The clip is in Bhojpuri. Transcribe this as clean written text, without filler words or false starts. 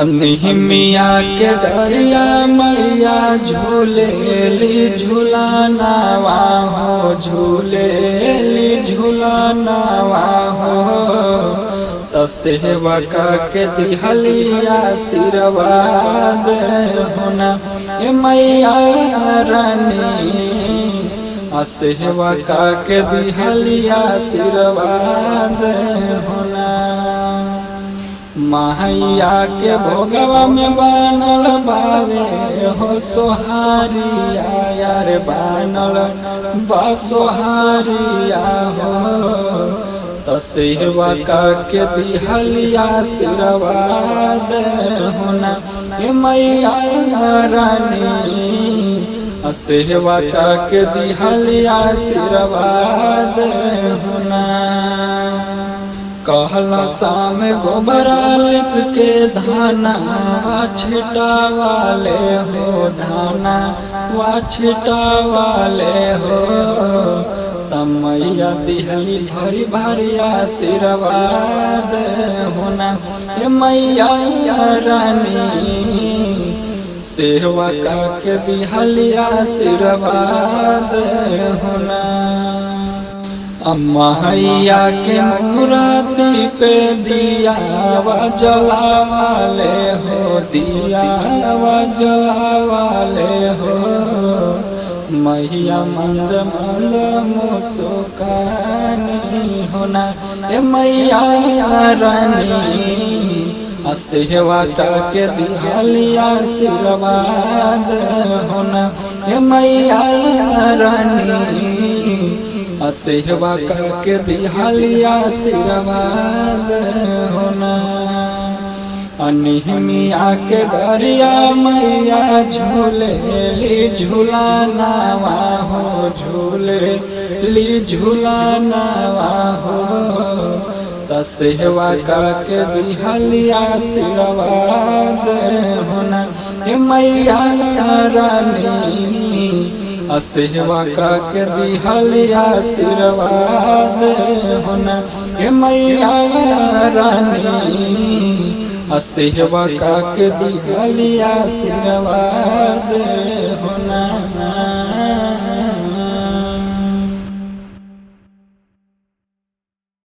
निहमिया के डरिया मैया झूलेली झूलनवा हो, झूलेली झूलनवा हो। सेवका के दिहलिया आशीर्वाद होना ए मैया रानी। सेवका के दिहलिया आशीर्वाद होना। मैया के भोगवा में बनल बावे हो सोहारिया यार, बनल बा सोहारिया हो। सेवका के दिहलिया आशीर्वाद होना ए मैया रानी। सेवका के दिहलिया आशीर्वाद होना। कहला शाम गोबरा लिप के धाना वा छिटावाले हो, धाना वा छिटावाले हो। मैया दिहली भरी भारी आशीर्वाद होना ए मैया रानी। सेवका के दिहली आशीर्वाद होना। मैया के मूर्ति पे दिया वा जलावाले हो, दिया वा जलावाले हो। मैया मंद मंद मुस्कानी होना ए मैया रानी। सेवका के दिहलिया आशीर्वाद होना ए मैया रानी। सेवका के दिहलिया आशीर्वाद होना। निहमिया के डरिया मैया झूलेली झूलनवा हो, झूलेली झूलनवा हो। सेवका के दिहलिया आशीर्वाद होना ए मैया रानी। सेवका के दिहलिया आशीर्वाद होना ए मैया रानी। सेवका के दिहलिया आशीर्वाद होना।